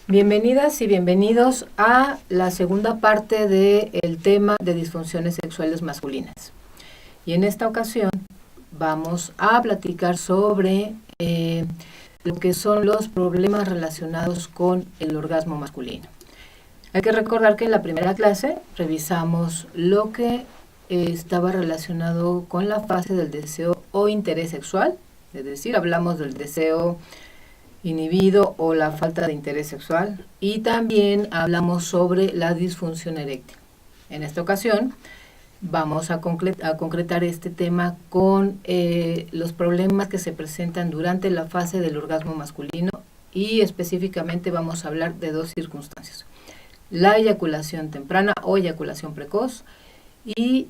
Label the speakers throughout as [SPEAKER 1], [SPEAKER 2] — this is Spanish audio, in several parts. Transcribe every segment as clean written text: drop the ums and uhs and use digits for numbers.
[SPEAKER 1] Bienvenidas y bienvenidos a la segunda parte del tema de disfunciones sexuales masculinas. Y en esta ocasión vamos a platicar sobre lo que son los problemas relacionados con el orgasmo masculino. Hay que recordar que en la primera clase revisamos lo que estaba relacionado con la fase del deseo o interés sexual, es decir, hablamos del deseo inhibido o la falta de interés sexual, y también hablamos sobre la disfunción eréctil. En esta ocasión vamos a concretar este tema con los problemas que se presentan durante la fase del orgasmo masculino, y específicamente vamos a hablar de dos circunstancias: la eyaculación temprana o eyaculación precoz y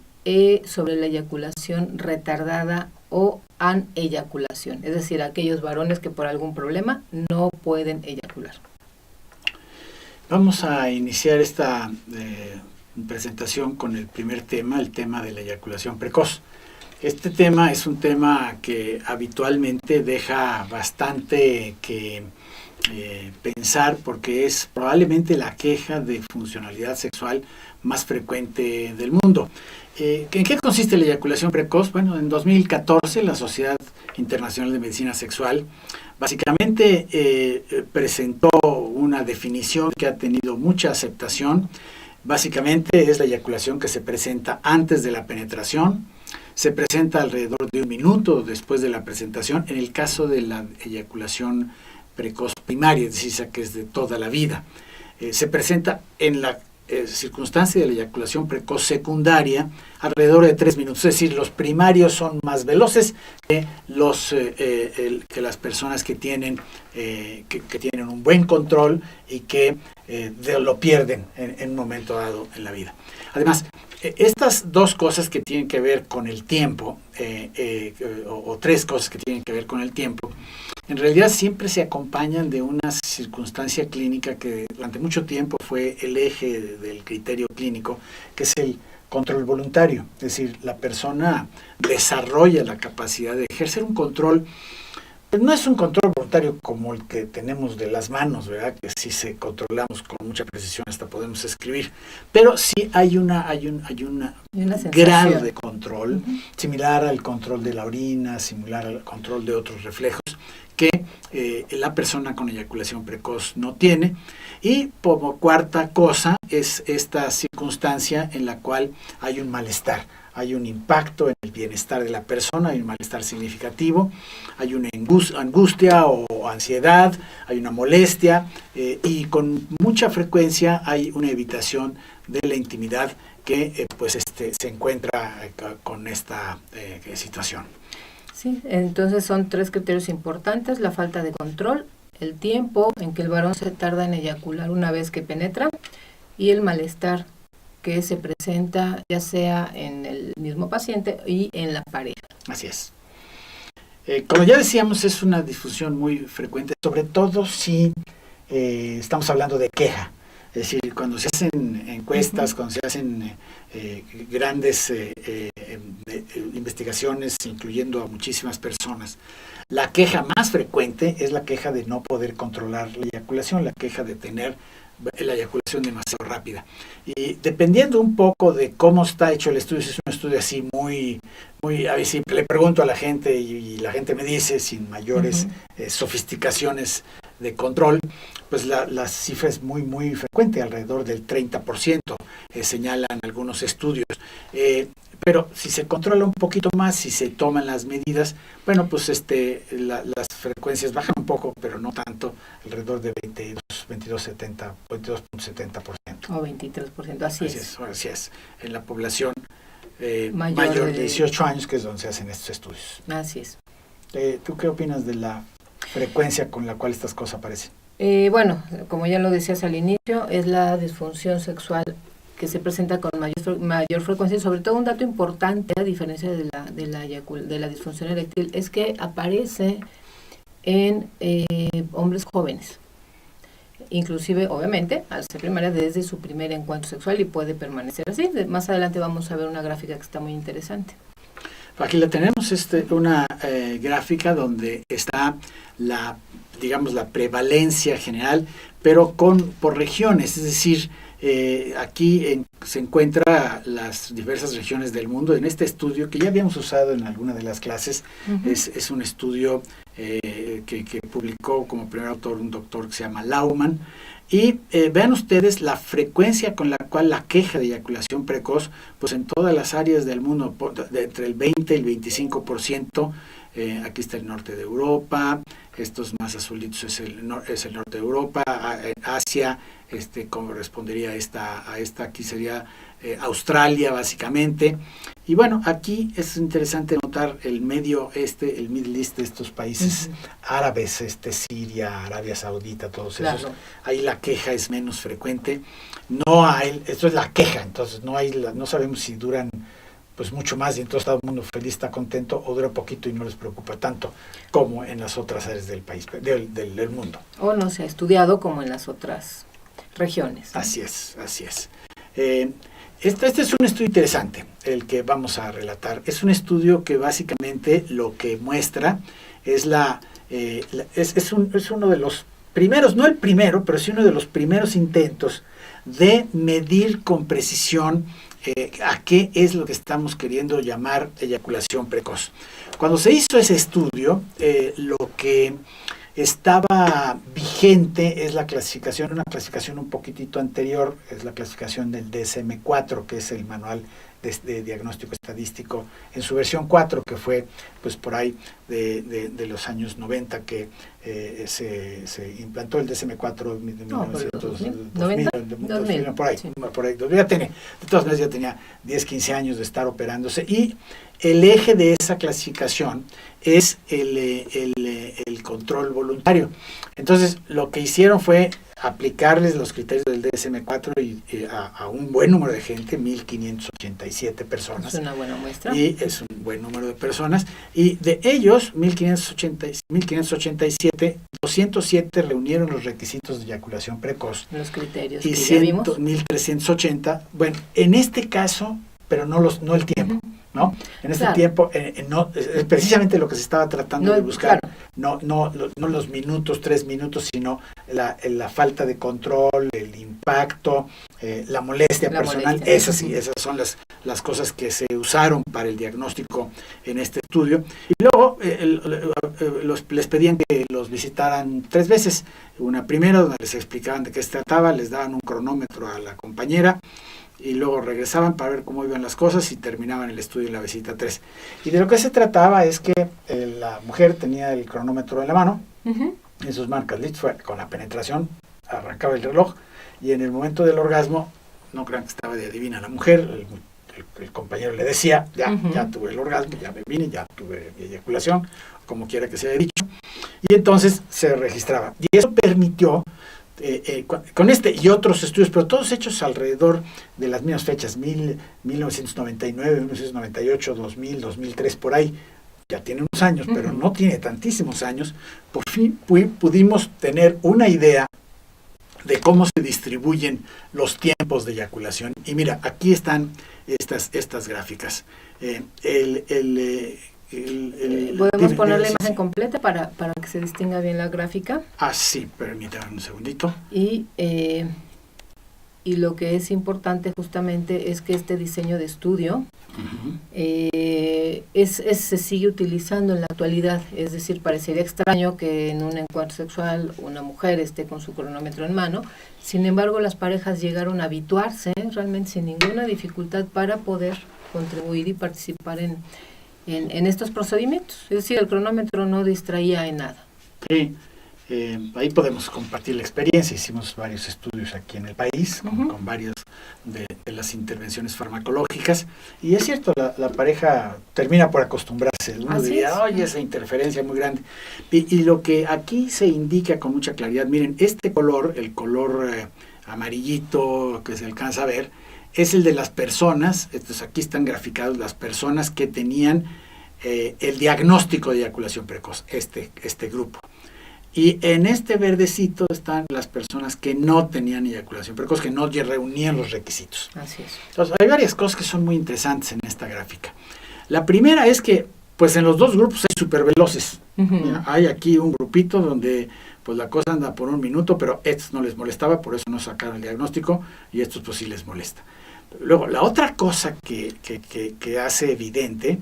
[SPEAKER 1] sobre la eyaculación retardada o aneyaculación, es decir, aquellos varones que por algún problema no pueden eyacular.
[SPEAKER 2] Vamos a iniciar esta presentación con el primer tema, el tema de la eyaculación precoz. Este tema es un tema que habitualmente deja bastante que pensar, porque es probablemente la queja de funcionalidad sexual más frecuente del mundo. ¿En qué consiste la eyaculación precoz? Bueno, en 2014 la Sociedad Internacional de Medicina Sexual básicamente presentó una definición que ha tenido mucha aceptación. Básicamente es la eyaculación que se presenta antes de la penetración, se presenta alrededor de 1 minuto después de la presentación, en el caso de la eyaculación precoz primaria, es decir, que es de toda la vida. Se presenta en la circunstancia de la eyaculación precoz secundaria alrededor de 3 minutos, es decir, los primarios son más veloces que las personas que tienen un buen control y que lo pierden en un momento dado en la vida. Además, estas dos cosas que tienen que ver con el tiempo, o tres cosas que tienen que ver con el tiempo, en realidad siempre se acompañan de una circunstancia clínica que durante mucho tiempo fue el eje del criterio clínico, que es el control voluntario. Es decir, la persona desarrolla la capacidad de ejercer un control. Pues no es un control voluntario como el que tenemos de las manos, ¿verdad? Que si se controlamos con mucha precisión hasta podemos escribir. Pero sí hay un grado de control, similar al control de la orina, similar al control de otros reflejos, que la persona con eyaculación precoz no tiene. Y como cuarta cosa es esta circunstancia en la cual hay un malestar, hay un impacto en el bienestar de la persona, hay un malestar significativo, hay una angustia o ansiedad, hay una molestia, y con mucha frecuencia hay una evitación de la intimidad que se encuentra con esta situación.
[SPEAKER 1] Sí, entonces son 3 criterios importantes: la falta de control, el tiempo en que el varón se tarda en eyacular una vez que penetra, y el malestar que se presenta ya sea en el mismo paciente y en la pareja.
[SPEAKER 2] Así es. Como ya decíamos, es una disfunción muy frecuente, sobre todo si estamos hablando de queja. Es decir, cuando se hacen encuestas, cuando se hacen grandes investigaciones, incluyendo a muchísimas personas, la queja más frecuente es la queja de no poder controlar la eyaculación, la queja de tener la eyaculación demasiado rápida. Y dependiendo un poco de cómo está hecho el estudio, si es un estudio así muy, a ver si le pregunto a la gente y la gente me dice sin mayores sofisticaciones de control, pues la cifra es muy, muy frecuente, alrededor del 30%, señalan algunos estudios. Pero si se controla un poquito más, si se toman las medidas, bueno, pues las frecuencias bajan un poco, pero no tanto, alrededor de 22.70%.
[SPEAKER 1] O 23%,
[SPEAKER 2] así es, en la población mayor de 18 años, que es donde se hacen estos estudios.
[SPEAKER 1] Así es.
[SPEAKER 2] ¿Tú qué opinas de la frecuencia con la cual estas cosas aparecen?
[SPEAKER 1] Bueno, como ya lo decías al inicio, es la disfunción sexual que se presenta con mayor frecuencia, y sobre todo un dato importante, a diferencia de la disfunción eréctil, es que aparece en hombres jóvenes, inclusive, obviamente, al ser primaria, desde su primer encuentro sexual, y puede permanecer así. Más adelante vamos a ver una gráfica que está muy interesante.
[SPEAKER 2] Aquí la tenemos, una gráfica donde está digamos, la prevalencia general, pero por regiones, es decir, aquí se encuentra las diversas regiones del mundo. En este estudio, que ya habíamos usado en alguna de las clases, es un estudio que publicó como primer autor un doctor que se llama Laumann. Y vean ustedes la frecuencia con la cual la queja de eyaculación precoz, pues en todas las áreas del mundo, entre el 20 y el 25%, aquí está el norte de Europa, estos más azulitos es el norte de Europa, Asia, correspondería a esta aquí sería Australia básicamente. Y bueno, aquí es interesante notar el Middle East de estos países árabes, Siria, Arabia Saudita, todos esos. Claro. Ahí la queja es menos frecuente. Esto es la queja, entonces no sabemos si duran pues mucho más y entonces todo el mundo feliz, está contento, o dura poquito y no les preocupa tanto como en las otras áreas del país, del mundo.
[SPEAKER 1] O no se ha estudiado como en las otras regiones, ¿no?
[SPEAKER 2] Así es. Este es un estudio interesante, el que vamos a relatar. Es un estudio que básicamente lo que muestra es es uno de los primeros, no el primero, pero sí uno de los primeros intentos de medir con precisión a qué es lo que estamos queriendo llamar eyaculación precoz. Cuando se hizo ese estudio, lo que estaba vigente es una clasificación un poquitito anterior, es la clasificación del DSM-4, que es el manual de diagnóstico estadístico, en su versión 4, que fue pues por ahí de los años 90 que se implantó el DSM-4 de 1990, por ahí, sí. Por ahí. De todas maneras ya tenía 10, 15 años de estar operándose, y el eje de esa clasificación es el control voluntario. Entonces, lo que hicieron fue aplicarles los criterios del DSM-4 a un buen número de gente, 1.587 personas.
[SPEAKER 1] Es una buena muestra.
[SPEAKER 2] Y es un buen número de personas. Y de ellos, 1.587, 207 reunieron los requisitos de eyaculación precoz.
[SPEAKER 1] Los criterios
[SPEAKER 2] y
[SPEAKER 1] que ya vimos.
[SPEAKER 2] 1.380, bueno, en este caso, pero no el tiempo. ¿No? En este tiempo, es precisamente lo que se estaba tratando de buscar, claro. no los minutos, 3 minutos, sino la falta de control, el impacto, la molestia personal. Esas son las cosas que se usaron para el diagnóstico en este estudio. Y luego les pedían que los visitaran 3 veces. Una primera donde les explicaban de qué se trataba, les daban un cronómetro a la compañera, y luego regresaban para ver cómo iban las cosas y terminaban el estudio en la visita 3. Y de lo que se trataba es que la mujer tenía el cronómetro en la mano, en sus marcas listas, con la penetración, arrancaba el reloj, y en el momento del orgasmo, no crean que estaba de adivina la mujer, el compañero le decía, ya tuve el orgasmo, ya me vine, ya tuve mi eyaculación, como quiera que se haya dicho, y entonces se registraba. Y eso permitió, con este y otros estudios, pero todos hechos alrededor de las mismas fechas, 1999, 1998, 2000, 2003, por ahí, ya tiene unos años, pero no tiene tantísimos años, por fin pudimos tener una idea de cómo se distribuyen los tiempos de eyaculación. Y mira, aquí están estas gráficas.
[SPEAKER 1] ¿Podemos poner la imagen completa para que se distinga bien la gráfica?
[SPEAKER 2] Sí, permítanme un segundito.
[SPEAKER 1] Y lo que es importante justamente es que este diseño de estudio se sigue utilizando en la actualidad. Es decir, parecería extraño que en un encuentro sexual una mujer esté con su cronómetro en mano. Sin embargo, las parejas llegaron a habituarse realmente sin ninguna dificultad para poder contribuir y participar en estos procedimientos. Es decir, el cronómetro no distraía en nada.
[SPEAKER 2] Sí, ahí podemos compartir la experiencia. Hicimos varios estudios aquí en el país con varias de las intervenciones farmacológicas, y es cierto, la pareja termina por acostumbrarse. Uno diría, oye, esa interferencia muy grande. Y lo que aquí se indica con mucha claridad, miren, este color, el color amarillito que se alcanza a ver, es el de las personas. Entonces aquí están graficados las personas que tenían el diagnóstico de eyaculación precoz, este grupo. Y en este verdecito están las personas que no tenían eyaculación precoz, que no reunían los requisitos.
[SPEAKER 1] Así es.
[SPEAKER 2] Entonces hay varias cosas que son muy interesantes en esta gráfica. La primera es que, pues en los dos grupos hay superveloces.
[SPEAKER 1] Ujú.
[SPEAKER 2] Hay aquí un grupito donde pues la cosa anda por 1 minuto, pero estos no les molestaba, por eso no sacaron el diagnóstico, y estos pues sí les molesta. Luego, la otra cosa que hace evidente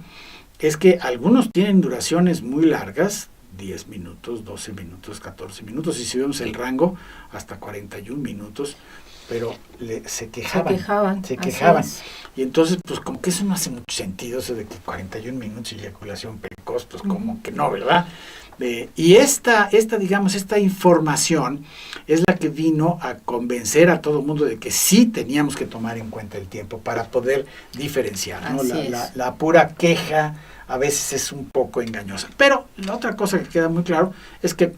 [SPEAKER 2] es que algunos tienen duraciones muy largas, 10 minutos, 12 minutos, 14 minutos, y si vemos el rango, hasta 41 minutos, pero se quejaban.
[SPEAKER 1] Se quejaban.
[SPEAKER 2] Y entonces, pues como que eso no hace mucho sentido, eso de que 41 minutos y eyaculación precoz, pues como que no, ¿verdad? Y esta información es la que vino a convencer a todo el mundo de que sí teníamos que tomar en cuenta el tiempo para poder diferenciar, ¿no? La pura queja a veces es un poco engañosa. Pero la otra cosa que queda muy claro es que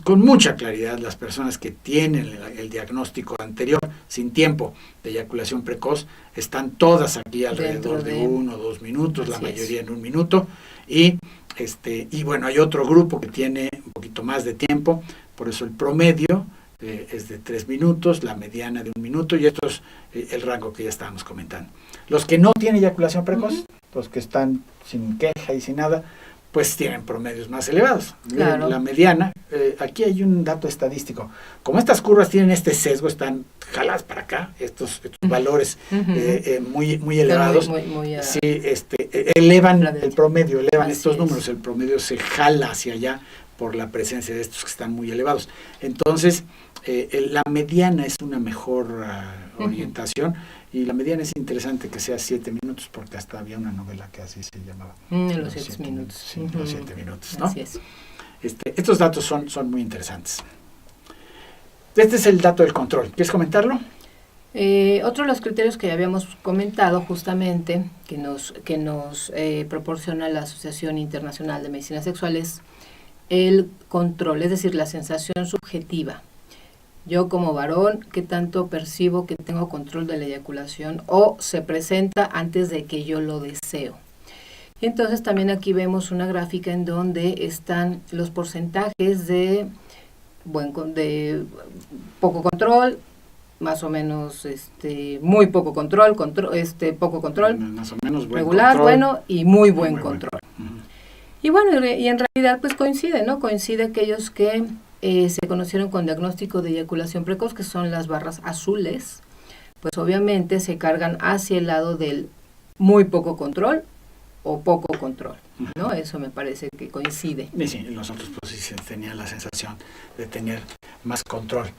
[SPEAKER 2] con mucha claridad las personas que tienen el diagnóstico anterior, sin tiempo, de eyaculación precoz, están todas aquí alrededor de 1 o 2 minutos, la mayoría en 1 minuto, y bueno, hay otro grupo que tiene un poquito más de tiempo, por eso el promedio es de 3 minutos, la mediana de 1 minuto, y esto es el rango que ya estábamos comentando. Los que no tienen eyaculación precoz, los que están sin queja y sin nada, pues tienen promedios más elevados.
[SPEAKER 1] Claro.
[SPEAKER 2] La mediana, aquí hay un dato estadístico. Como estas curvas tienen este sesgo, están jaladas para acá, estos valores muy elevados, sí, elevan el promedio, elevan estos números, el promedio se jala hacia allá por la presencia de estos que están muy elevados. Entonces, la mediana es una mejor orientación, y la mediana es interesante que sea 7 minutos, porque hasta había una novela que así se llamaba.
[SPEAKER 1] Los 7 minutos.
[SPEAKER 2] Sí, los 7 minutos, ¿no?
[SPEAKER 1] Así es.
[SPEAKER 2] Estos datos son muy interesantes. Este es el dato del control. ¿Quieres comentarlo?
[SPEAKER 1] Otro de los criterios que ya habíamos comentado justamente, que nos proporciona la Asociación Internacional de Medicina Sexual, es el control, es decir, la sensación subjetiva. Yo como varón, ¿qué tanto percibo que tengo control de la eyaculación o se presenta antes de que yo lo deseo? Y entonces también aquí vemos una gráfica en donde están los porcentajes de poco control, más o menos muy poco control, poco control,
[SPEAKER 2] más o menos buen
[SPEAKER 1] regular,
[SPEAKER 2] control,
[SPEAKER 1] bueno, y muy buen control.
[SPEAKER 2] Bueno.
[SPEAKER 1] Y bueno, y en realidad pues coincide, ¿no? Coincide aquellos que se conocieron con diagnóstico de eyaculación precoz, que son las barras azules, pues obviamente se cargan hacia el lado del muy poco control o poco control, ¿no? Eso me parece que coincide.
[SPEAKER 2] Y sí, nosotros pues sí se tenía la sensación de tener más control.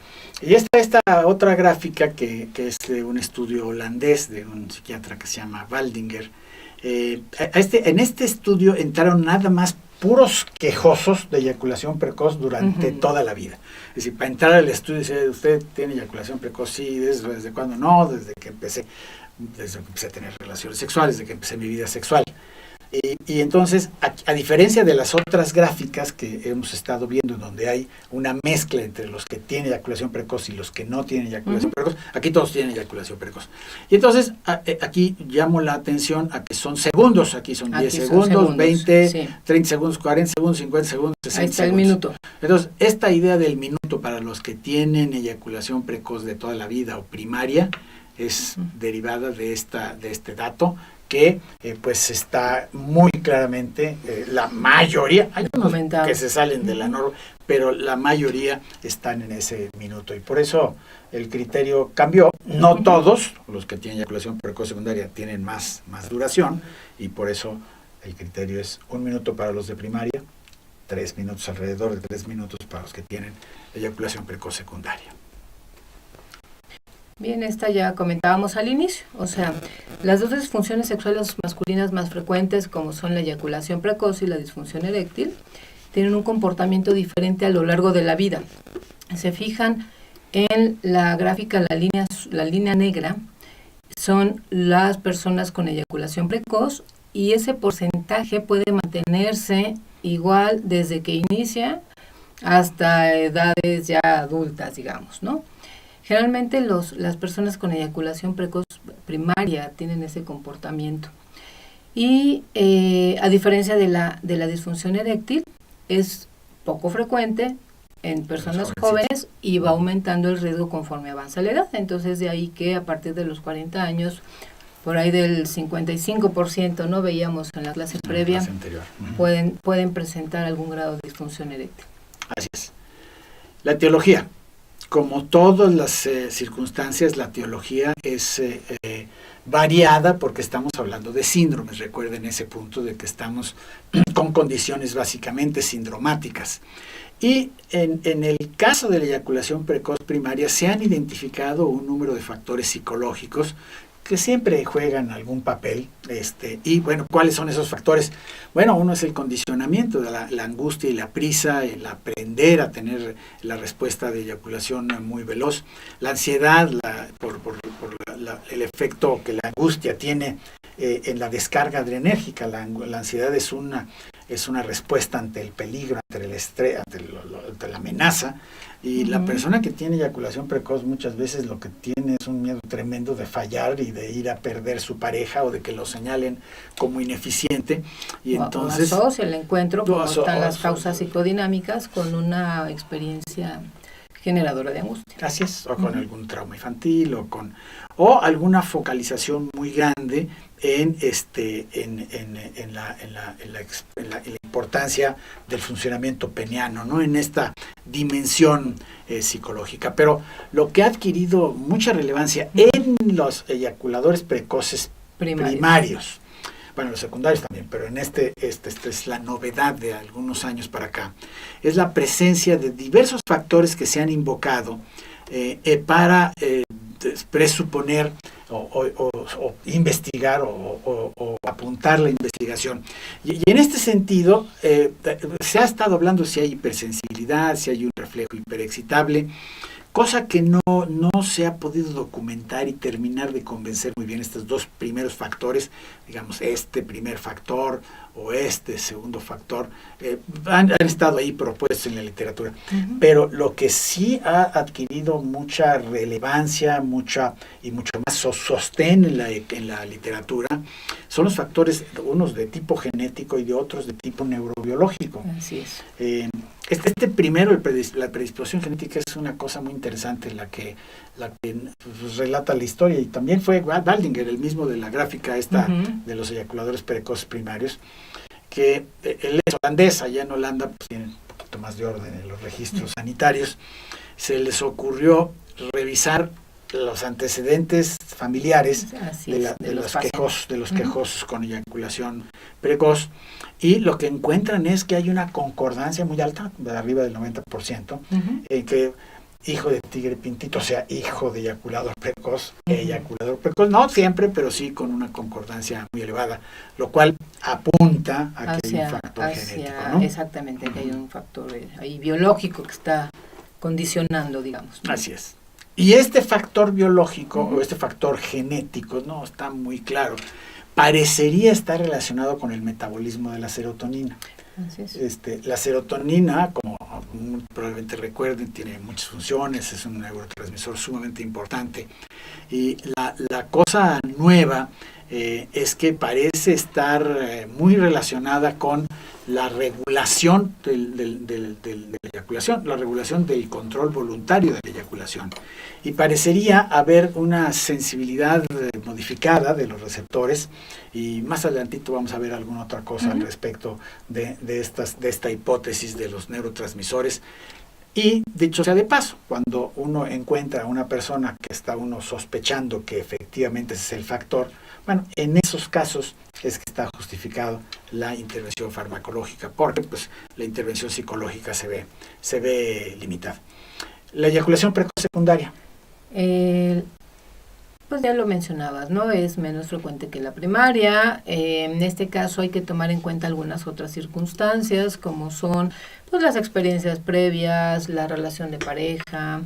[SPEAKER 2] Y esta otra gráfica que es de un estudio holandés de un psiquiatra que se llama Waldinger. En este estudio entraron nada más puros quejosos de eyaculación precoz durante toda la vida. Es decir, para entrar al estudio, dice, ¿usted tiene eyaculación precoz? Sí, ¿desde cuándo? No, desde que empecé a tener relaciones sexuales, desde que empecé mi vida sexual. Y entonces, a diferencia de las otras gráficas que hemos estado viendo, donde hay una mezcla entre los que tienen eyaculación precoz y los que no tienen eyaculación precoz, aquí todos tienen eyaculación precoz. Y entonces, aquí llamo la atención a que son segundos, aquí son 10 segundos, 20, sí. 30 segundos, 40 segundos, 50 segundos, 60
[SPEAKER 1] Ahí está
[SPEAKER 2] segundos.
[SPEAKER 1] el minuto.
[SPEAKER 2] Entonces, esta idea del minuto para los que tienen eyaculación precoz de toda la vida o primaria es derivada de este dato, que pues está muy claramente, la mayoría, hay unos que se salen de la norma, pero la mayoría están en ese minuto, y por eso el criterio cambió. No todos los que tienen eyaculación precoz secundaria tienen más duración, y por eso el criterio es 1 minuto para los de primaria, 3 minutos, alrededor de 3 minutos para los que tienen eyaculación precoz secundaria.
[SPEAKER 1] Bien, esta ya comentábamos al inicio, o sea, las dos disfunciones sexuales masculinas más frecuentes, como son la eyaculación precoz y la disfunción eréctil, tienen un comportamiento diferente a lo largo de la vida. Se fijan en la gráfica, la línea negra, son las personas con eyaculación precoz, y ese porcentaje puede mantenerse igual desde que inicia hasta edades ya adultas, digamos, ¿no? Generalmente las personas con eyaculación precoz primaria tienen ese comportamiento. Y a diferencia de la disfunción eréctil, es poco frecuente en personas jóvenes y va aumentando el riesgo conforme avanza la edad. Entonces, de ahí que a partir de los 40 años por ahí del 55%, ¿no? Veíamos en la clase previa,
[SPEAKER 2] clase anterior.
[SPEAKER 1] pueden presentar algún grado de disfunción eréctil.
[SPEAKER 2] Así es. La etiología. Como todas las circunstancias, la etiología es variada porque estamos hablando de síndromes. Recuerden ese punto de que estamos con condiciones básicamente sindromáticas. Y en el caso de la eyaculación precoz primaria se han identificado un número de factores psicológicos que siempre juegan algún papel. Y bueno, ¿cuáles son esos factores? Bueno, uno es el condicionamiento de la angustia y la prisa, el aprender a tener la respuesta de eyaculación muy veloz, la ansiedad, por el efecto que la angustia tiene en la descarga adrenérgica. La ansiedad es una respuesta ante el peligro, ante el estrés, ante la amenaza. Y la persona que tiene eyaculación precoz muchas veces lo que tiene es un miedo tremendo de fallar y de ir a perder su pareja o de que lo señalen como ineficiente. Y entonces
[SPEAKER 1] asocia el encuentro, como están las causas psicodinámicas, con una experiencia generadora de angustia.
[SPEAKER 2] Así es, o con algún trauma infantil o alguna focalización muy grande en la importancia del funcionamiento peniano, ¿no? En esta dimensión psicológica. Pero lo que ha adquirido mucha relevancia en los eyaculadores precoces primarios, bueno, los secundarios también, pero en esta es la novedad de algunos años para acá, es la presencia de diversos factores que se han invocado para presuponer o investigar o apuntar la investigación. Y en este sentido, se ha estado hablando si hay hipersensibilidad, si hay un reflejo hiperexcitable, cosa que no se ha podido documentar y terminar de convencer muy bien estos dos primeros factores, digamos, este primer factor o este segundo factor, han estado ahí propuestos en la literatura. Pero lo que sí ha adquirido mucha relevancia, mucho más sostén en la literatura, son los factores, unos de tipo genético y de otros de tipo neurobiológico.
[SPEAKER 1] Así es.
[SPEAKER 2] Este primero, la predisposición genética, es una cosa muy interesante, la que pues, relata la historia, y también fue Baldinger, el mismo de la gráfica esta de los eyaculadores precoces primarios, que él es holandés. Allá en Holanda pues tienen un poquito más de orden en los registros sanitarios. Se les ocurrió revisar los antecedentes familiares de los quejosos con eyaculación precoz, y lo que encuentran es que hay una concordancia muy alta, de arriba del 90%, en que hijo de tigre pintito, o sea, hijo de eyaculador precoz, no siempre, pero sí con una concordancia muy elevada, lo cual apunta a que hay un factor genético, ¿no?
[SPEAKER 1] Exactamente, que hay un factor ahí biológico que está condicionando, digamos, ¿no?
[SPEAKER 2] Así es. Y este factor biológico o este factor genético no está muy claro. Parecería estar relacionado con el metabolismo de la serotonina.
[SPEAKER 1] Así es.
[SPEAKER 2] La serotonina, como probablemente recuerden, tiene muchas funciones, es un neurotransmisor sumamente importante. Y la cosa nueva es que parece estar muy relacionada con la regulación de la eyaculación, la regulación del control voluntario de la eyaculación. Y parecería haber una sensibilidad modificada de los receptores, y más adelantito vamos a ver alguna otra cosa al respecto de esta hipótesis de los neurotransmisores. Y dicho sea de paso, cuando uno encuentra a una persona que está uno sospechando que efectivamente ese es el factor, bueno, en esos casos es que está justificado la intervención farmacológica, porque pues la intervención psicológica se ve limitada. La eyaculación precoz secundaria.
[SPEAKER 1] Pues ya lo mencionabas, ¿no? Es menos frecuente que la primaria. En este caso hay que tomar en cuenta algunas otras circunstancias, como son pues las experiencias previas, la relación de pareja,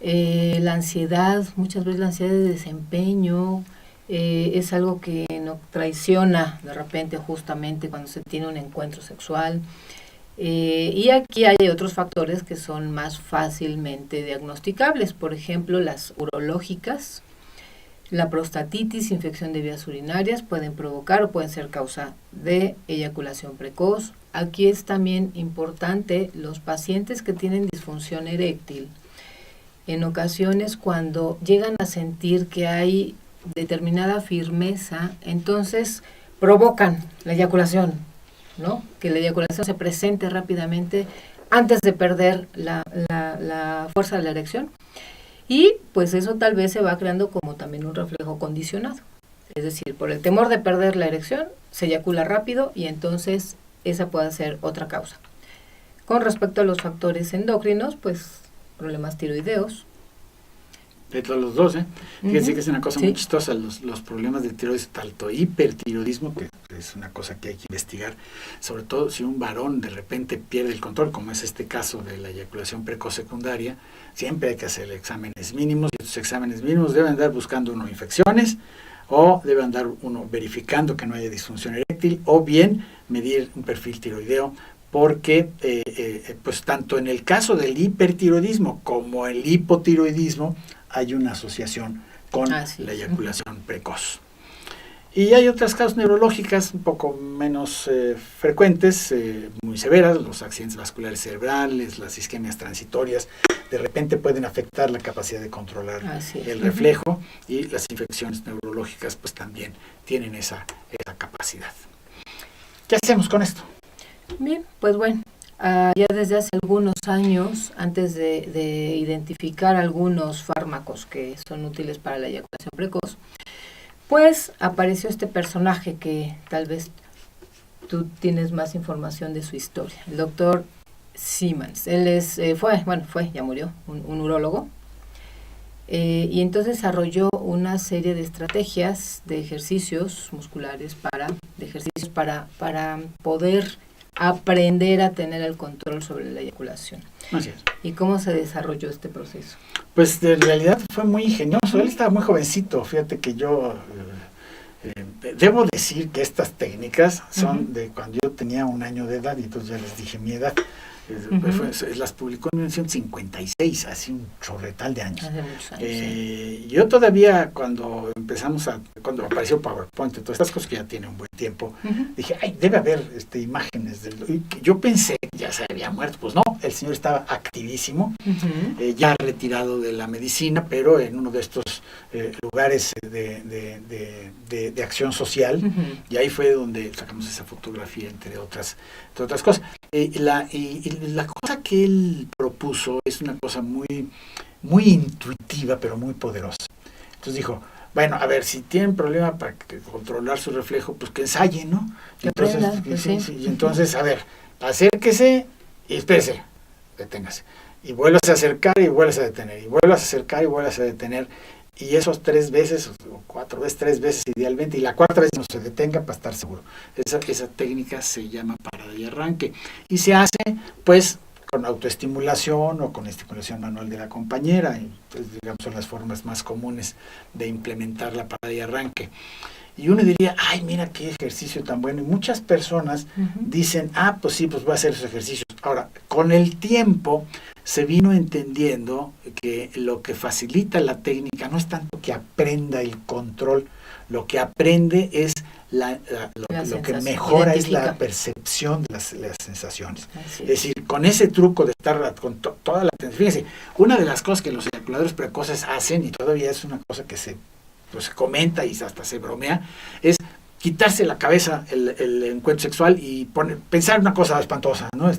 [SPEAKER 1] la ansiedad. Muchas veces la ansiedad de desempeño es algo que nos traiciona de repente, justamente cuando se tiene un encuentro sexual. Y aquí hay otros factores que son más fácilmente diagnosticables, por ejemplo, las urológicas. La prostatitis, infección de vías urinarias, pueden provocar o pueden ser causa de eyaculación precoz. Aquí es también importante los pacientes que tienen disfunción eréctil. En ocasiones, cuando llegan a sentir que hay determinada firmeza, entonces provocan la eyaculación, ¿no? Que la eyaculación se presente rápidamente antes de perder la fuerza de la erección. Y pues eso tal vez se va creando como también un reflejo condicionado. Es decir, por el temor de perder la erección, se eyacula rápido y entonces esa puede ser otra causa. Con respecto a los factores endocrinos, pues problemas tiroideos.
[SPEAKER 2] De todos los dos, ¿eh? Fíjense que es una cosa muy
[SPEAKER 1] Sí.
[SPEAKER 2] chistosa, los problemas de tiroides, tanto hipertiroidismo, que es una cosa que hay que investigar, sobre todo si un varón de repente pierde el control, como es este caso de la eyaculación precoz secundaria, siempre hay que hacer exámenes mínimos, y estos exámenes mínimos deben andar buscando uno infecciones, o debe andar uno verificando que no haya disfunción eréctil, o bien medir un perfil tiroideo, porque pues tanto en el caso del hipertiroidismo como el hipotiroidismo hay una asociación con la eyaculación precoz. Y hay otras causas neurológicas un poco menos frecuentes, muy severas, los accidentes vasculares cerebrales, las isquemias transitorias, de repente pueden afectar la capacidad de controlar el reflejo, y las infecciones neurológicas pues también tienen esa capacidad. ¿Qué hacemos con esto?
[SPEAKER 1] Bien, pues bueno, ya desde hace algunos años, antes de identificar algunos fármacos que son útiles para la eyaculación precoz, pues apareció este personaje que tal vez tú tienes más información de su historia, el doctor Siemens. Él ya murió, un urólogo, y entonces desarrolló una serie de estrategias de ejercicios musculares para poder aprender a tener el control sobre la eyaculación.
[SPEAKER 2] Así es.
[SPEAKER 1] ¿Y cómo se desarrolló este proceso?
[SPEAKER 2] Pues en realidad fue muy ingenioso. Él estaba muy jovencito. Fíjate que yo debo decir que estas técnicas son de cuando yo tenía 1 año de edad, y entonces ya les dije mi edad. Las publicó en 1956, hace un chorretal de años.
[SPEAKER 1] Hace muchos años,
[SPEAKER 2] Yo todavía cuando apareció PowerPoint y todas estas cosas, que ya tiene un buen tiempo, dije, ay, debe haber imágenes yo pensé que ya se había muerto. Pues no, el señor estaba activísimo, ya retirado de la medicina, pero en uno de estos lugares de acción social, y ahí fue donde sacamos esa fotografía, entre otras cosas. La cosa que él propuso es una cosa muy, muy intuitiva, pero muy poderosa. Entonces dijo, bueno, a ver, si tienen problema para controlar su reflejo, pues que ensayen, ¿no? Entonces, a ver, acérquese y espérese, deténgase. Y vuelvas a acercar y vuelvas a detener. Y vuelvas a acercar y vuelvas a detener. Y esos 3 veces, o 4 veces, 3 veces idealmente, y la 4ª vez no se detenga para estar seguro. Esa técnica se llama parada y arranque. Y se hace, pues, con autoestimulación o con estimulación manual de la compañera. Y, pues, digamos, son las formas más comunes de implementar la parada y arranque. Y uno diría, ay, mira qué ejercicio tan bueno. Y muchas personas dicen, pues sí, pues voy a hacer esos ejercicios. Ahora, con el tiempo se vino entendiendo que lo que facilita la técnica no es tanto que aprenda el control, lo que aprende es lo que mejora es la percepción de las sensaciones. Es decir, con ese truco de estar con toda la atención. Fíjense, una de las cosas que los eyaculadores precoces hacen, y todavía es una cosa que se comenta y hasta se bromea, es quitarse la cabeza el encuentro sexual y pensar una cosa espantosa, ¿no?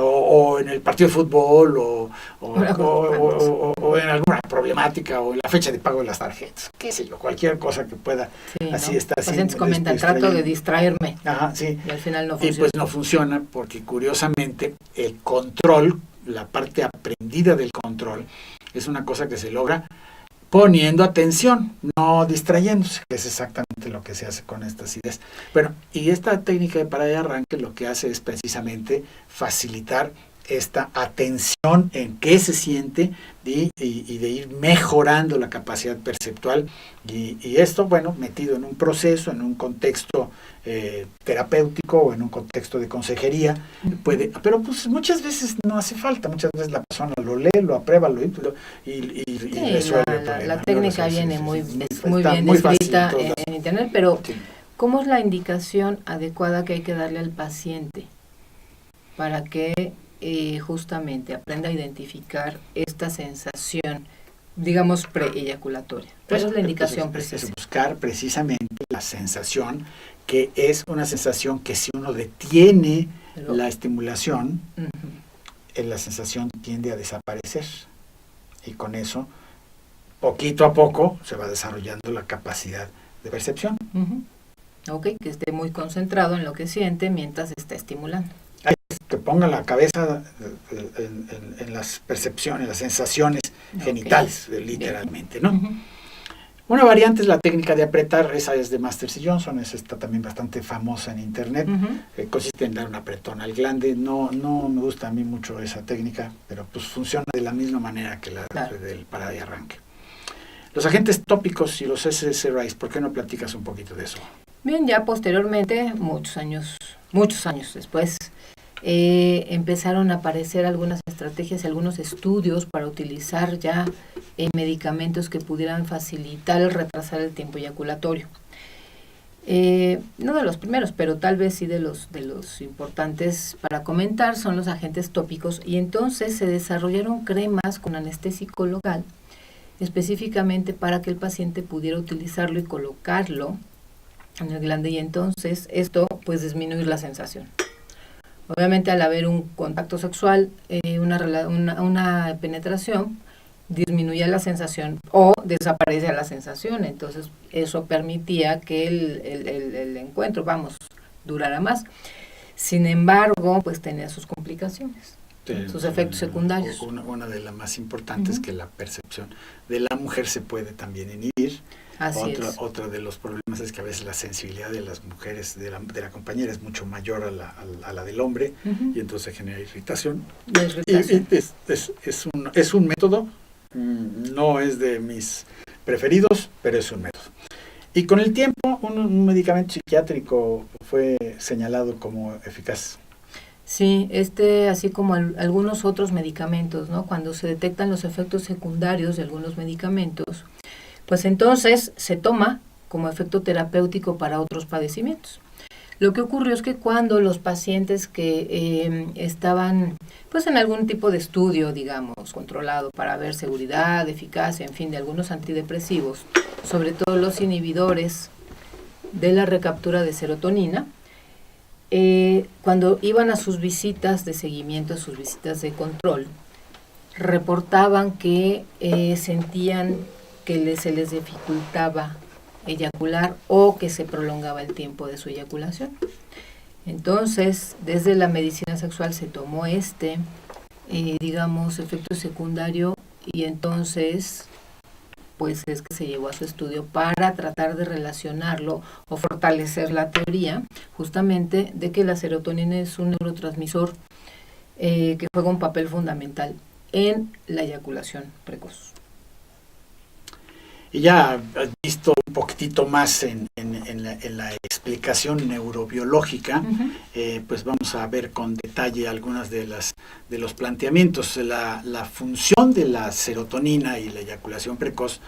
[SPEAKER 2] O en el partido de fútbol, o en alguna problemática, o en la fecha de pago de las tarjetas, qué sé yo, cualquier cosa que pueda así estar.
[SPEAKER 1] Los pacientes comentan, trato de distraerme.
[SPEAKER 2] Ajá, sí.
[SPEAKER 1] Y al final no funciona.
[SPEAKER 2] Y pues no funciona, porque curiosamente el control, la parte aprendida del control, es una cosa que se logra poniendo atención, no distrayéndose, que es exactamente lo que se hace con estas ideas. Bueno, y esta técnica de parada y arranque lo que hace es precisamente facilitar esta atención en qué se siente y de ir mejorando la capacidad perceptual, y esto, bueno, metido en un proceso, en un contexto terapéutico o en un contexto de consejería, pero pues muchas veces no hace falta, muchas veces la persona lo lee, lo aprueba, y resuelve el problema.
[SPEAKER 1] La técnica viene muy bien descrita en internet, pero ¿cómo es la indicación adecuada que hay que darle al paciente para que justamente aprenda a identificar esta sensación digamos, preeyaculatoria. Esa es la indicación precisa.
[SPEAKER 2] Es buscar precisamente la sensación, que es una sensación que si uno detiene la estimulación, la sensación tiende a desaparecer. Y con eso, poquito a poco, se va desarrollando la capacidad de percepción.
[SPEAKER 1] Ok, que esté muy concentrado en lo que siente mientras está estimulando.
[SPEAKER 2] Que ponga la cabeza en las percepciones, las sensaciones genitales, literalmente, ¿no? Una variante es la técnica de apretar, esa es de Masters y Johnson, esa está también bastante famosa en internet, consiste en dar un apretón al glande. No me gusta a mí mucho esa técnica, pero pues funciona de la misma manera que la del para de arranque. Los agentes tópicos y los SSRIs, ¿por qué no platicas un poquito de eso?
[SPEAKER 1] Bien, ya posteriormente, muchos años después, empezaron a aparecer algunas estrategias y algunos estudios para utilizar ya medicamentos que pudieran facilitar el retrasar el tiempo eyaculatorio. No de los primeros, pero tal vez sí de los importantes para comentar son los agentes tópicos, y entonces se desarrollaron cremas con anestésico local específicamente para que el paciente pudiera utilizarlo y colocarlo en el glande, y entonces esto pues disminuir la sensación. Obviamente al haber un contacto sexual, una penetración, disminuía la sensación o desaparece la sensación, entonces eso permitía que el encuentro, durara más. Sin embargo, pues tenía sus complicaciones, sus efectos secundarios.
[SPEAKER 2] Una de las más importantes es que la percepción de la mujer se puede también inhibir. Otra de los problemas es que a veces la sensibilidad de las mujeres, de la compañera, es mucho mayor a la del hombre, y entonces genera irritación. Es un método, no es de mis preferidos, pero es un método. Y con el tiempo, un medicamento psiquiátrico fue señalado como eficaz.
[SPEAKER 1] Sí, así como algunos otros medicamentos, ¿no? Cuando se detectan los efectos secundarios de algunos medicamentos, pues entonces se toma como efecto terapéutico para otros padecimientos. Lo que ocurrió es que cuando los pacientes que estaban pues en algún tipo de estudio, digamos, controlado para ver seguridad, eficacia, en fin, de algunos antidepresivos, sobre todo los inhibidores de la recaptura de serotonina, cuando iban a sus visitas de seguimiento, a sus visitas de control, reportaban que sentían que se les dificultaba eyacular o que se prolongaba el tiempo de su eyaculación. Entonces, desde la medicina sexual se tomó digamos, efecto secundario, y entonces, pues es que se llevó a su estudio para tratar de relacionarlo o fortalecer la teoría, justamente, de que la serotonina es un neurotransmisor que juega un papel fundamental en la eyaculación precoz.
[SPEAKER 2] Y ya has visto un poquitito más en la explicación neurobiológica, pues vamos a ver con detalle algunas de los planteamientos. La función de la serotonina y la eyaculación precoz,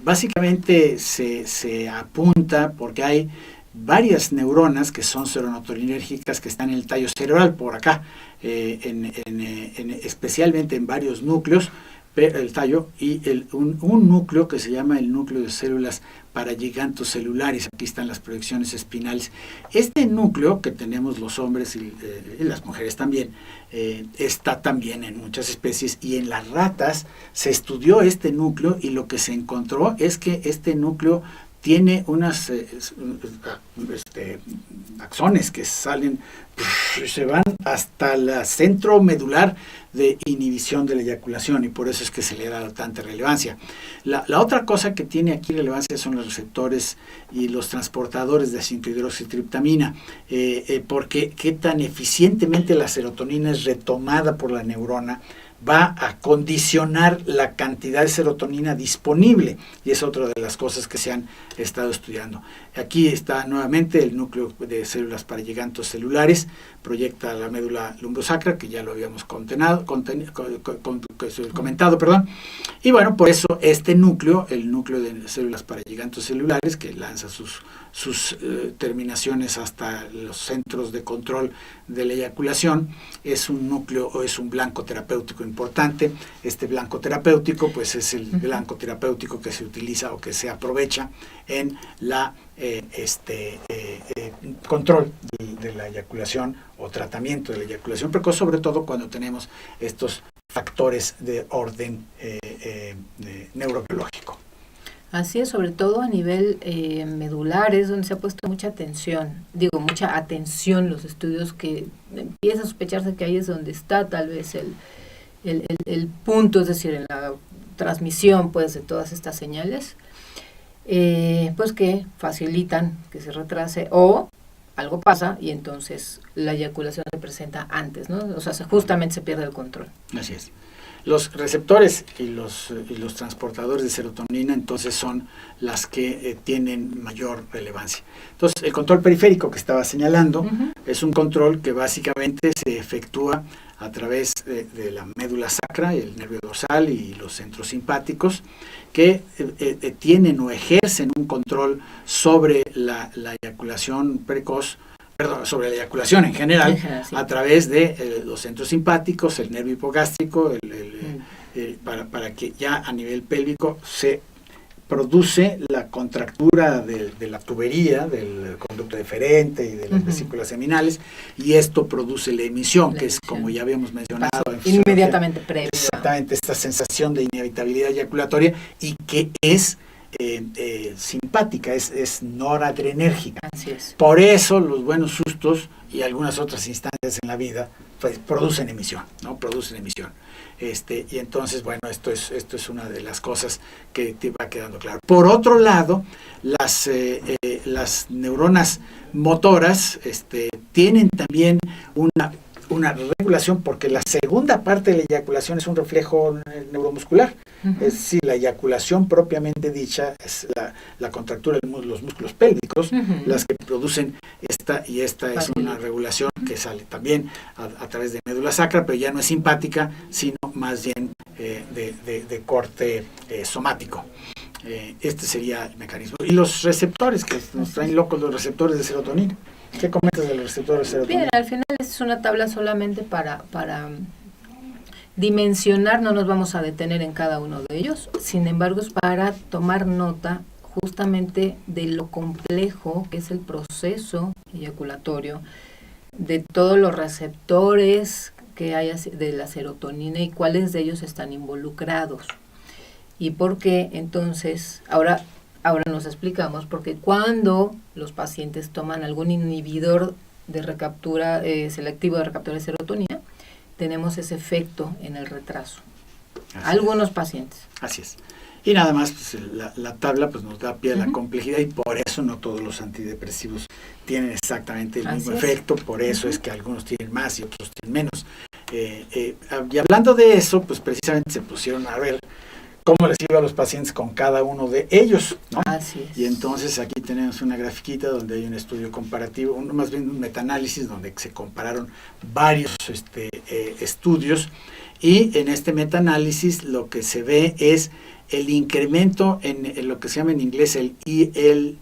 [SPEAKER 2] básicamente se apunta porque hay varias neuronas que son serotoninérgicas que están en el tallo cerebral, por acá, especialmente en varios núcleos, el tallo, y un núcleo que se llama el núcleo de células paragigantocelulares. Aquí están las proyecciones espinales. Este núcleo que tenemos los hombres y las mujeres también, está también en muchas especies, y en las ratas se estudió este núcleo, y lo que se encontró es que este núcleo tiene unas axones que salen, se van hasta el centro medular de inhibición de la eyaculación, y por eso es que se le da tanta relevancia. La otra cosa que tiene aquí relevancia son los receptores y los transportadores de 5-hidroxitriptamina, porque qué tan eficientemente la serotonina es retomada por la neurona va a condicionar la cantidad de serotonina disponible, y es otra de las cosas que se han estado estudiando. Aquí está nuevamente el núcleo de células paragigantocelulares, proyecta la médula lumbosacra, que ya lo habíamos comentado, y bueno, por eso este núcleo, el núcleo de células paragigantocelulares, que lanza sus terminaciones hasta los centros de control de la eyaculación, es un núcleo o es un blanco terapéutico importante. Este blanco terapéutico, pues es el blanco terapéutico que se utiliza o que se aprovecha en la control de la eyaculación o tratamiento de la eyaculación precoz, sobre todo cuando tenemos estos factores de orden neurobiológico.
[SPEAKER 1] Así es, sobre todo a nivel medular es donde se ha puesto mucha atención, mucha atención los estudios que empieza a sospecharse que ahí es donde está tal vez el punto, es decir, en la transmisión pues de todas estas señales, pues que facilitan que se retrase o algo pasa y entonces la eyaculación se presenta antes, ¿no? O sea, justamente se pierde el control.
[SPEAKER 2] Así es. Los receptores y los transportadores de serotonina entonces son las que tienen mayor relevancia. Entonces, el control periférico que estaba señalando es un control que básicamente se efectúa a través de la médula sacra, el nervio dorsal y los centros simpáticos, que tienen o ejercen un control sobre la eyaculación precoz, sobre la eyaculación en general, sí, a través de los centros simpáticos, el nervio hipogástrico, para que ya a nivel pélvico se produce la contractura de la tubería, del conducto deferente y de las vesículas seminales, y esto produce la emisión, que es, como ya habíamos mencionado,
[SPEAKER 1] inmediatamente previo.
[SPEAKER 2] Exactamente, esta sensación de inevitabilidad eyaculatoria, y que es simpática, es noradrenérgica.
[SPEAKER 1] Así es.
[SPEAKER 2] Por eso los buenos sustos y algunas otras instancias en la vida pues, producen emisión, ¿no? Producen emisión. Y entonces, bueno, esto es una de las cosas que te va quedando claro. Por otro lado, las neuronas motoras tienen también una regulación, porque la segunda parte de la eyaculación es un reflejo neuromuscular. Es decir, la eyaculación propiamente dicha es la contractura de los músculos pélvicos, las que producen esta, y esta es una regulación que sale también a través de médula sacra, pero ya no es simpática, sino más bien de corte somático. Este sería el mecanismo. Y los receptores, que nos traen locos, los receptores de serotonina. ¿Qué comentas de los receptores de serotonina?
[SPEAKER 1] Bien, al final es una tabla solamente para dimensionar, no nos vamos a detener en cada uno de ellos, sin embargo es para tomar nota justamente de lo complejo que es el proceso eyaculatorio, de todos los receptores que hay de la serotonina y cuáles de ellos están involucrados. Y por qué entonces, ahora nos explicamos, porque cuando los pacientes toman algún inhibidor de recaptura selectivo de recaptura de serotonina, tenemos ese efecto en el retraso. Algunos pacientes.
[SPEAKER 2] Así es. Y nada más, pues, la tabla pues, nos da pie a la complejidad, y por eso no todos los antidepresivos tienen exactamente el mismo efecto, por eso es que algunos tienen más y otros tienen menos. Y hablando de eso, pues precisamente se pusieron a ver cómo les iba a los pacientes con cada uno de ellos, ¿no?
[SPEAKER 1] Así es.
[SPEAKER 2] Y entonces aquí tenemos una grafiquita donde hay un estudio comparativo, más bien un metaanálisis donde se compararon varios estudios, y en este metaanálisis lo que se ve es el incremento en lo que se llama en inglés el IELT,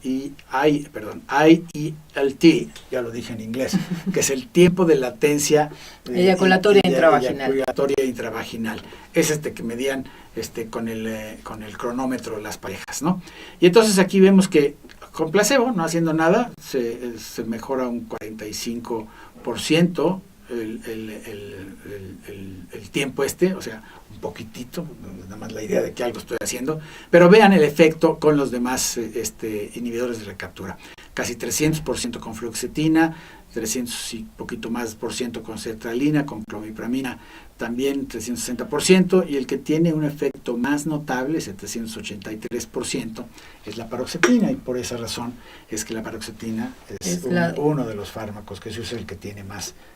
[SPEAKER 2] ya lo dije en inglés, que es el tiempo de latencia
[SPEAKER 1] eyaculatoria
[SPEAKER 2] intravaginal. Es que medían con el cronómetro las parejas, ¿no? Y entonces aquí vemos que con placebo, no haciendo nada, se mejora un 45% el tiempo o sea, un poquitito, nada más la idea de que algo estoy haciendo, pero vean el efecto con los demás inhibidores de recaptura. Casi 300% con fluoxetina, 300 y poquito más por ciento con sertralina, con clomipramina también 360%, y el que tiene un efecto más notable, 783%, es la paroxetina, y por esa razón es que la paroxetina es uno de los fármacos que se usa, el que tiene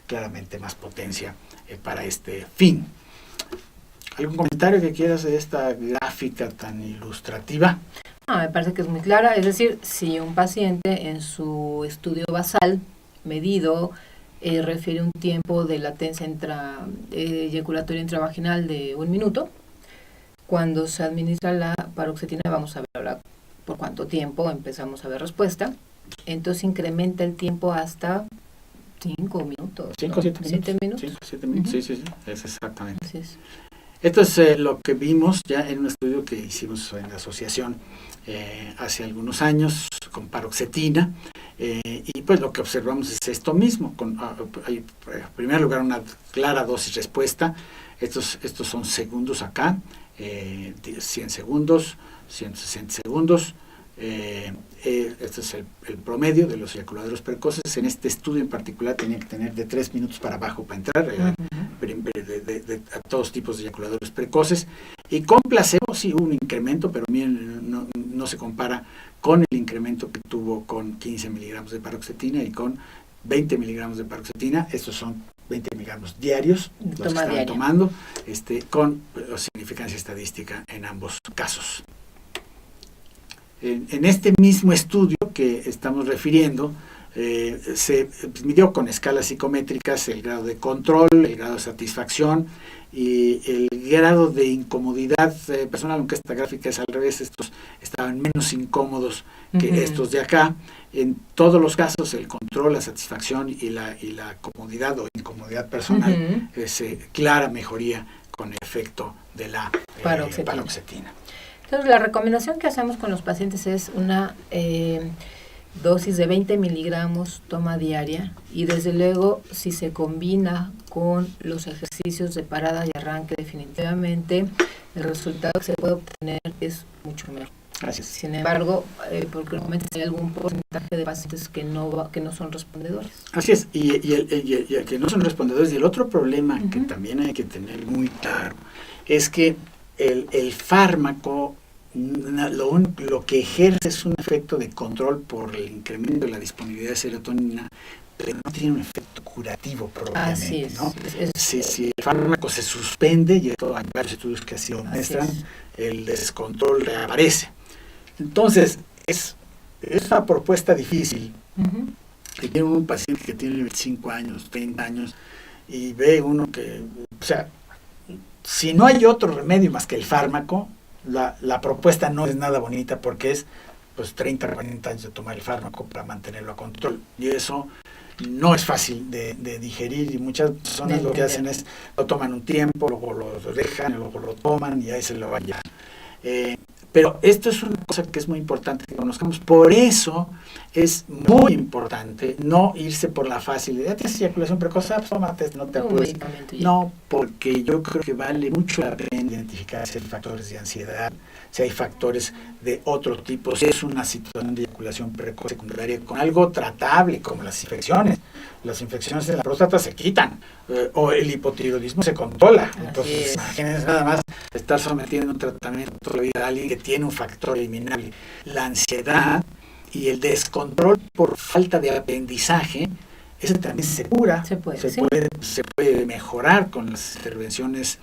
[SPEAKER 2] claramente más potencia para este fin. ¿Algún comentario que quieras de esta gráfica tan ilustrativa?
[SPEAKER 1] Me parece que es muy clara, es decir, si un paciente en su estudio basal medido refiere un tiempo de latencia eyaculatoria intravaginal de 1 minuto, cuando se administra la paroxetina vamos a ver ahora por cuánto tiempo empezamos a ver respuesta, entonces incrementa el tiempo hasta 5 minutos.
[SPEAKER 2] 5 o 7 minutos.
[SPEAKER 1] 7 minutos.
[SPEAKER 2] 5 o 7 minutos,
[SPEAKER 1] Uh-huh.
[SPEAKER 2] sí, es exactamente.
[SPEAKER 1] Así es.
[SPEAKER 2] Esto es lo que vimos ya en un estudio que hicimos en la asociación hace algunos años con paroxetina, y pues lo que observamos es esto mismo. Hay, en primer lugar, una clara dosis respuesta. Estos son segundos acá, 100 segundos, 160 segundos. Este es el promedio de los eyaculadores precoces. En este estudio en particular tenía que tener de 3 minutos para abajo para entrar, a todos tipos de eyaculadores precoces. Y con placebo sí hubo un incremento, pero no se compara con el incremento que tuvo con 15 miligramos de paroxetina y con 20 miligramos de paroxetina. Estos son 20 miligramos diarios, los que estaban tomando, con significancia estadística en ambos casos. En este mismo estudio que estamos refiriendo, se midió con escalas psicométricas el grado de control, el grado de satisfacción y el grado de incomodidad personal, aunque esta gráfica es al revés. Estos estaban menos incómodos que estos de acá. En todos los casos, el control, la satisfacción y la comodidad o incomodidad personal es clara mejoría con el efecto de la paroxetina.
[SPEAKER 1] Entonces, la recomendación que hacemos con los pacientes es una dosis de 20 miligramos toma diaria, y desde luego si se combina con los ejercicios de parada y arranque, definitivamente el resultado que se puede obtener es mucho mejor.
[SPEAKER 2] Gracias.
[SPEAKER 1] Sin embargo, porque normalmente hay algún porcentaje de pacientes que no son respondedores.
[SPEAKER 2] Así es, y el que no son respondedores. Y el otro problema que también hay que tener muy claro es que el fármaco lo que ejerce es un efecto de control por el incremento de la disponibilidad de serotonina, pero no tiene un efecto curativo propiamente. Así es, ¿no? Si el fármaco se suspende, y esto hay varios estudios que así lo muestran, el descontrol reaparece. Entonces, es una propuesta difícil. Que tiene un paciente que tiene 25 años, 30 años, y ve uno que, o sea, si no hay otro remedio más que el fármaco, la propuesta no es nada bonita, porque es pues 30, 40 años de tomar el fármaco para mantenerlo a control, y eso no es fácil de digerir, y muchas personas lo que hacen es lo toman un tiempo, luego lo dejan, luego lo toman y ahí se lo van ya. Pero esto es una cosa que es muy importante que conozcamos. Por eso es muy importante no irse por la facilidad. ¿Tienes eyaculación precoz? Pues tómate, no te apures. No, porque yo creo que vale mucho la pena identificar si hay factores de ansiedad, si hay factores de otro tipo, si es una situación de eyaculación precoz secundaria con algo tratable, como las infecciones. Las infecciones de la próstata se quitan, o el hipotiroidismo se controla. Entonces, imagínense nada más estar sometiendo un tratamiento toda la vida a alguien que tiene un factor eliminable. La ansiedad y el descontrol por falta de aprendizaje, ese también se cura, se puede mejorar con las intervenciones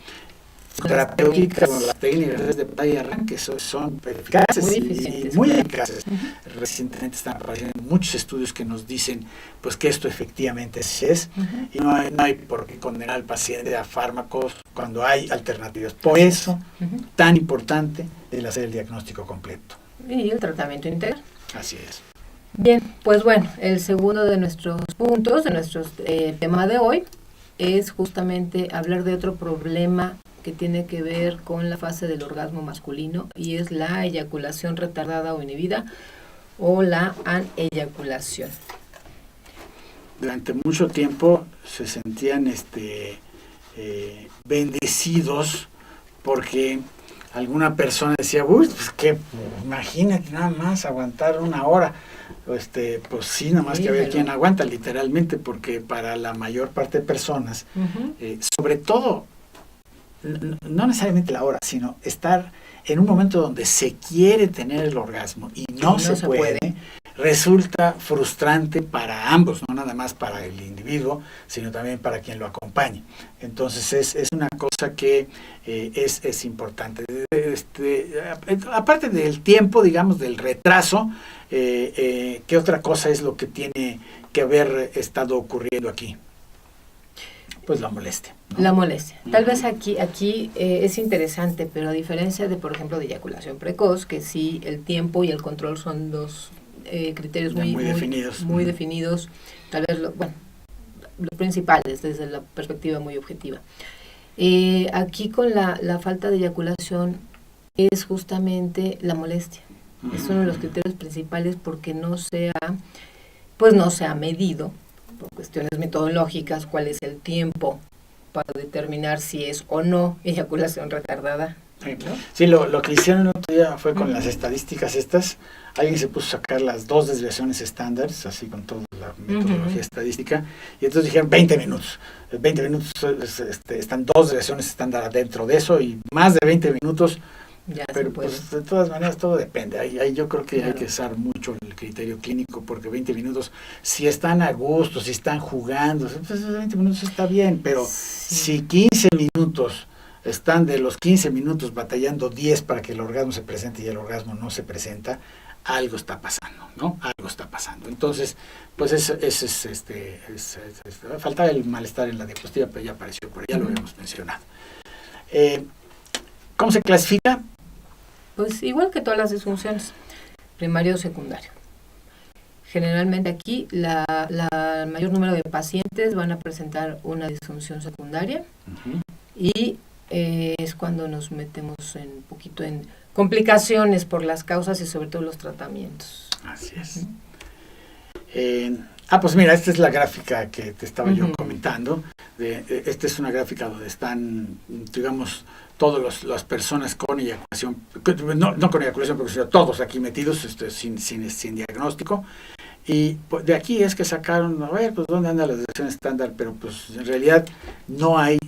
[SPEAKER 2] terapéuticas, con las técnicas de parada y arranque, son eficaces y muy eficaces. Recientemente están apareciendo muchos estudios que nos dicen pues que esto efectivamente es, y no hay por qué condenar al paciente a fármacos cuando hay alternativas. Por eso, tan importante el hacer el diagnóstico completo.
[SPEAKER 1] Y el tratamiento integral.
[SPEAKER 2] Así es.
[SPEAKER 1] Bien, pues bueno, el segundo de nuestros puntos, de nuestro tema de hoy, es justamente hablar de otro problema que tiene que ver con la fase del orgasmo masculino, y es la eyaculación retardada o inhibida, o la aneyaculación.
[SPEAKER 2] Durante mucho tiempo se sentían bendecidos porque alguna persona decía, uy, pues que imagínate nada más aguantar una hora. Pues sí, nada más que había quien aguanta, literalmente, porque para la mayor parte de personas, sobre todo, no necesariamente la hora, sino estar en un momento donde se quiere tener el orgasmo y no se puede, resulta frustrante para ambos, no nada más para el individuo, sino también para quien lo acompañe. Entonces es una cosa que es importante. Aparte del tiempo, digamos, del retraso, ¿qué otra cosa es lo que tiene que haber estado ocurriendo aquí? Pues la molestia, ¿no? La molestia.
[SPEAKER 1] Tal vez aquí es interesante, pero a diferencia de, por ejemplo, de eyaculación precoz, que sí, el tiempo y el control son dos criterios muy definidos. Tal vez, principales desde la perspectiva muy objetiva. Aquí con la falta de eyaculación es justamente la molestia. Es uno de los criterios principales porque no se ha medido por cuestiones metodológicas cuál es el tiempo para determinar si es o no eyaculación retardada. ¿No?
[SPEAKER 2] Sí, lo que hicieron el otro día fue con las estadísticas estas. Alguien se puso a sacar las 2 desviaciones estándares, así con toda la metodología estadística, y entonces dijeron 20 minutos. 20 minutos están 2 desviaciones estándar dentro de eso, y más de 20 minutos.
[SPEAKER 1] Ya,
[SPEAKER 2] pero pues de todas maneras todo depende. Ahí yo creo que hay que usar mucho el criterio clínico, porque 20 minutos, si están a gusto, si están jugando, pues 20 minutos está bien, pero si 15 minutos están de los 15 minutos batallando 10 para que el orgasmo se presente y el orgasmo no se presenta, algo está pasando, ¿no? Algo está pasando. Entonces, pues falta el malestar en la diapositiva, pero ya apareció por ahí, ya lo habíamos mencionado. ¿Cómo se clasifica?
[SPEAKER 1] Pues igual que todas las disfunciones, primario o secundario. Generalmente aquí la mayor número de pacientes van a presentar una disfunción secundaria y es cuando nos metemos un poquito en complicaciones por las causas y sobre todo los tratamientos.
[SPEAKER 2] Así es. Pues mira, esta es la gráfica que te estaba yo comentando. Esta es una gráfica donde están, digamos, todas las personas con eyaculación, no con eyaculación, porque sino todos aquí metidos sin diagnóstico. Y pues, de aquí es que sacaron, a ver, pues dónde anda la desviación estándar, pero pues en realidad no hay,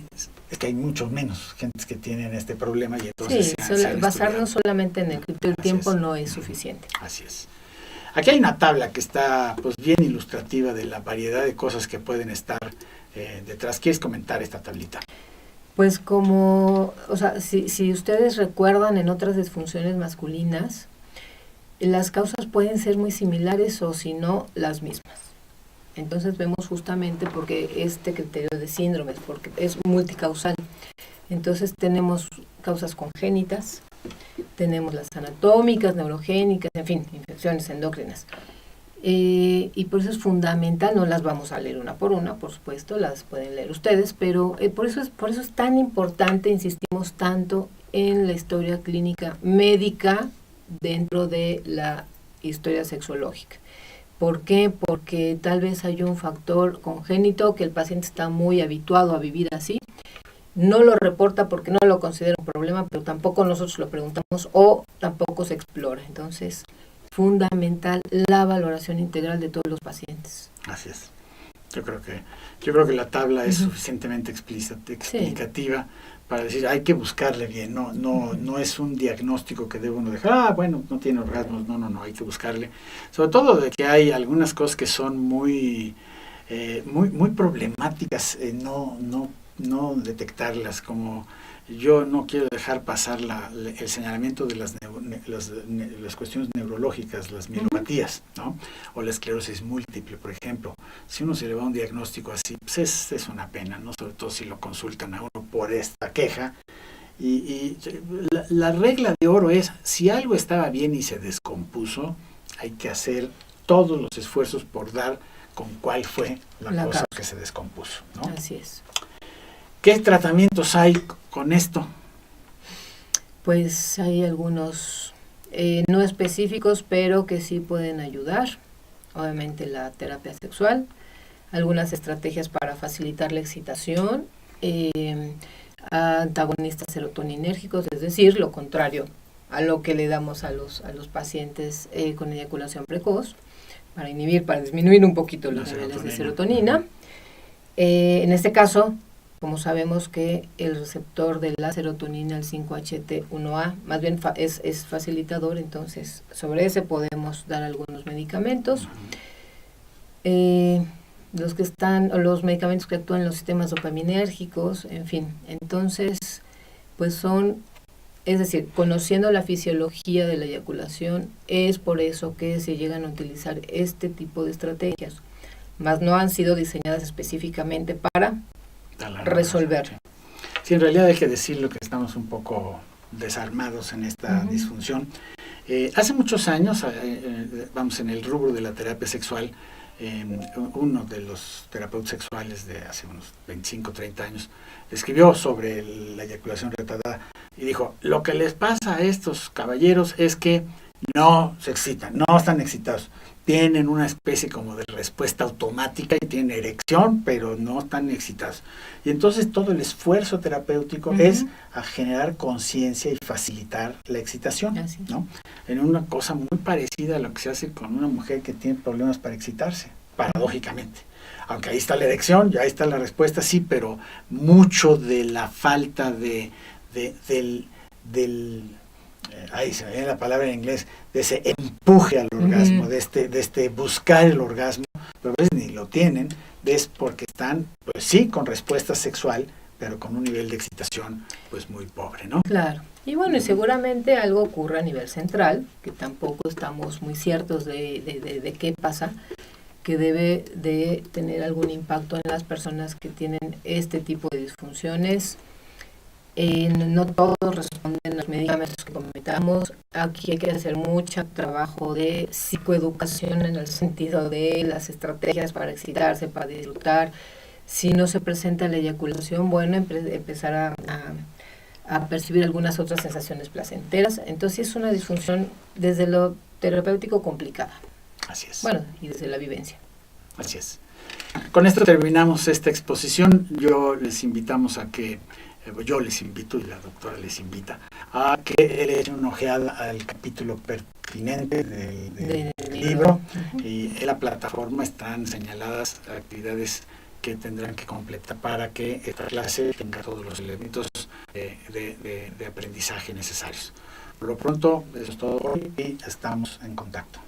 [SPEAKER 2] es que hay mucho menos gentes que tienen este problema y entonces
[SPEAKER 1] basarnos solamente en el criterio del tiempo no es suficiente.
[SPEAKER 2] Así es. Aquí hay una tabla que está pues bien ilustrativa de la variedad de cosas que pueden estar detrás. ¿Quieres comentar esta tablita?
[SPEAKER 1] Pues si ustedes recuerdan en otras disfunciones masculinas, las causas pueden ser muy similares o si no, las mismas. Entonces vemos justamente porque este criterio de síndromes, porque es multicausal. Entonces tenemos causas congénitas, tenemos las anatómicas, neurogénicas, en fin, infecciones endócrinas. Y por eso es fundamental, no las vamos a leer una por una, por supuesto, las pueden leer ustedes, pero por eso es tan importante, insistimos tanto en la historia clínica médica dentro de la historia sexológica. ¿Por qué? Porque tal vez hay un factor congénito que el paciente está muy habituado a vivir así, no lo reporta porque no lo considera un problema, pero tampoco nosotros lo preguntamos o tampoco se explora. Entonces, fundamental la valoración integral de todos los pacientes.
[SPEAKER 2] Así es. Yo creo que la tabla es suficientemente explicativa para decir, hay que buscarle bien, no es un diagnóstico que debe uno dejar, bueno, no tiene orgasmos, no, hay que buscarle. Sobre todo de que hay algunas cosas que son muy problemáticas, no detectarlas, como yo no quiero dejar pasar el señalamiento de las cuestiones neurológicas, las mielopatías, ¿no? O la esclerosis múltiple, por ejemplo. Si uno se le va a un diagnóstico así, pues es una pena, ¿no? Sobre todo si lo consultan a uno por esta queja. Y la regla de oro es, si algo estaba bien y se descompuso, hay que hacer todos los esfuerzos por dar con cuál fue la cosa que se descompuso, ¿no?
[SPEAKER 1] Así es.
[SPEAKER 2] ¿Qué tratamientos hay con esto?
[SPEAKER 1] Pues hay algunos no específicos, pero que sí pueden ayudar. Obviamente la terapia sexual, algunas estrategias para facilitar la excitación, antagonistas serotoninérgicos, es decir, lo contrario a lo que le damos a los pacientes con eyaculación precoz, para disminuir un poquito los niveles de serotonina. En este caso, como sabemos que el receptor de la serotonina, el 5-HT1A, más bien es facilitador, entonces sobre ese podemos dar algunos medicamentos. Los medicamentos que actúan en los sistemas dopaminérgicos, en fin. Entonces, pues es decir, conociendo la fisiología de la eyaculación, es por eso que se llegan a utilizar este tipo de estrategias, más no han sido diseñadas específicamente para resolver.
[SPEAKER 2] Sí, en realidad hay que decirlo que estamos un poco desarmados en esta disfunción. Hace muchos años, vamos, en el rubro de la terapia sexual, uno de los terapeutas sexuales de hace unos 25, 30 años, escribió sobre la eyaculación retardada y dijo, lo que les pasa a estos caballeros es que no se excitan, no están excitados, tienen una especie como de respuesta automática y tienen erección, pero no están excitados. Y entonces todo el esfuerzo terapéutico es a generar conciencia y facilitar la excitación, ¿no? En una cosa muy parecida a lo que se hace con una mujer que tiene problemas para excitarse, paradójicamente. Aunque ahí está la erección, ya ahí está la respuesta, sí, pero mucho de la falta del ahí se me viene la palabra en inglés, de ese empuje al orgasmo, de este buscar el orgasmo, pero a veces ni lo tienen, es porque están, pues sí, con respuesta sexual, pero con un nivel de excitación, pues muy pobre, ¿no?
[SPEAKER 1] Claro. Y bueno, y seguramente algo ocurre a nivel central, que tampoco estamos muy ciertos de qué pasa, que debe de tener algún impacto en las personas que tienen este tipo de disfunciones. No todos responden a los medicamentos que comentamos. Aquí hay que hacer mucho trabajo de psicoeducación en el sentido de las estrategias para excitarse, para disfrutar. Si no se presenta la eyaculación, bueno, empezar a percibir algunas otras sensaciones placenteras. Entonces es una disfunción desde lo terapéutico complicada.
[SPEAKER 2] Así es.
[SPEAKER 1] Bueno, y desde la vivencia.
[SPEAKER 2] Así es. Con esto terminamos esta exposición. Yo les invitamos a que yo les invito y la doctora les invita a que le echen una ojeada al capítulo pertinente del libro y en la plataforma están señaladas actividades que tendrán que completar para que esta clase tenga todos los elementos de aprendizaje necesarios. Por lo pronto, eso es todo hoy y estamos en contacto.